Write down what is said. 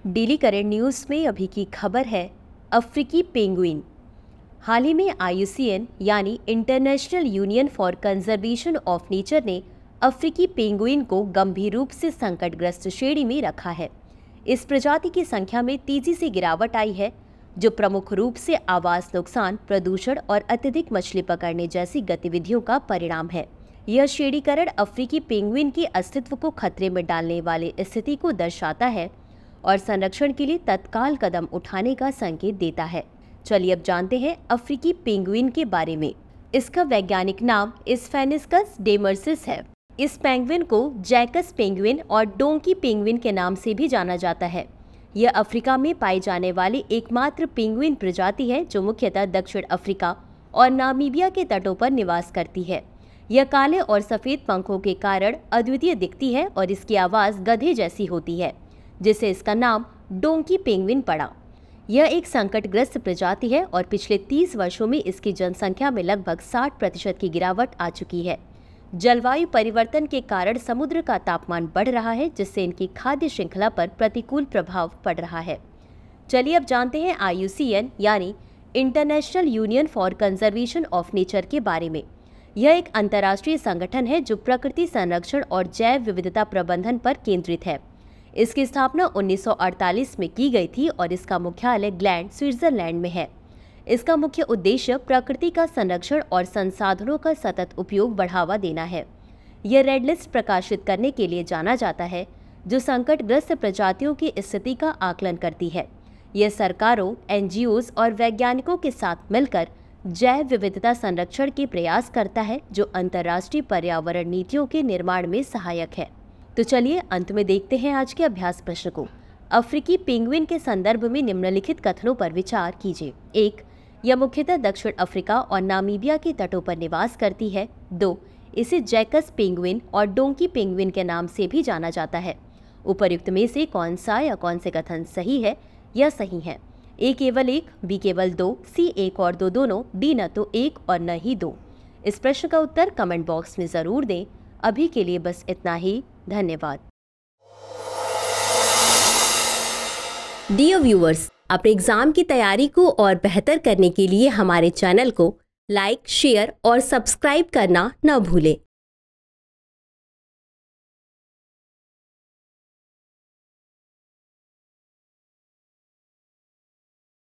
Daily current news में अभी की खबर है अफ्रीकी पेंगुइन। हाल ही में IUCN यानी international union for conservation of nature ने अफ्रीकी पेंगुइन को गंभीर रूप से संकटग्रस्त श्रेणी में रखा है। इस प्रजाति की संख्या में तेजी से गिरावट आई है, जो प्रमुख रूप से आवास नुकसान, प्रदूषण और अत्यधिक मछली पकड़ने जैसी गतिविधियों का परिणाम है। यह श्रेणीकरण अफ्रीकी पेंगुइन के अस्तित्व को खतरे में डालने वाली स्थिति को दर्शाता है और संरक्षण के लिए तत्काल कदम उठाने का संकेत देता है। चलिए अब जानते हैं अफ्रीकी पेंगुइन के बारे में। इसका वैज्ञानिक नाम स्फेनिस्कस डेमर्सिस है। इस पेंगुइन को जैकस पेंगुइन और डोंकी पेंगुइन के नाम से भी जाना जाता है। यह अफ्रीका में पाई जाने वाली एकमात्र पेंगुइन प्रजाति है जो मुख्यतः दक्षिण अफ्रीका और नामीबिया के तटों पर निवास करती है। यह काले और सफेद पंखों के कारण अद्वितीय दिखती है और इसकी आवाज़ गधे जैसी होती है, जिससे इसका नाम डोंकी पेंगुइन पड़ा। यह एक संकटग्रस्त प्रजाति है और पिछले 30 वर्षों में इसकी जनसंख्या में लगभग 60% की गिरावट आ चुकी है। जलवायु परिवर्तन के कारण समुद्र का तापमान बढ़ रहा है, जिससे इनकी खाद्य श्रृंखला पर प्रतिकूल प्रभाव पड़ रहा है। चलिए अब जानते हैं IUCN यानी international union for conservation of nature के बारे में। यह एक अंतर्राष्ट्रीय संगठन है जो प्रकृति संरक्षण और जैव विविधता प्रबंधन पर केंद्रित है। इसकी स्थापना 1948 में की गई थी और इसका मुख्यालय ग्लैंड, स्विट्जरलैंड में है। इसका मुख्य उद्देश्य प्रकृति का संरक्षण और संसाधनों का सतत उपयोग बढ़ावा देना है। यह रेड लिस्ट प्रकाशित करने के लिए जाना जाता है, जो संकटग्रस्त प्रजातियों की स्थिति का आकलन करती है। यह सरकारों, NGOs और वैज्ञानिकों के साथ मिलकर जैव विविधता संरक्षण के प्रयास करता है, जो अंतर्राष्ट्रीय पर्यावरण नीतियों के निर्माण में सहायक है। तो चलिए अंत में देखते हैं आज के अभ्यास प्रश्न को। अफ्रीकी पेंगुइन के संदर्भ में निम्नलिखित कथनों पर विचार कीजिए। 1. यह मुख्यतः दक्षिण अफ्रीका और नामीबिया के तटों पर निवास करती है। 2. इसे जैकस पेंगुइन और डोंकी पेंगुइन के नाम से भी जाना जाता है। उपर्युक्त में से कौन सा या कौन से कथन सही है या सही है? A केवल 1, B केवल 2, C 1 और 2 दोनों, D न तो 1 और न ही 2। इस प्रश्न का उत्तर कमेंट बॉक्स में जरूर दें। अभी के लिए बस इतना ही। धन्यवाद। डियर व्यूअर्स, अपने एग्जाम की तैयारी को और बेहतर करने के लिए हमारे चैनल को लाइक, शेयर और सब्सक्राइब करना न भूलें।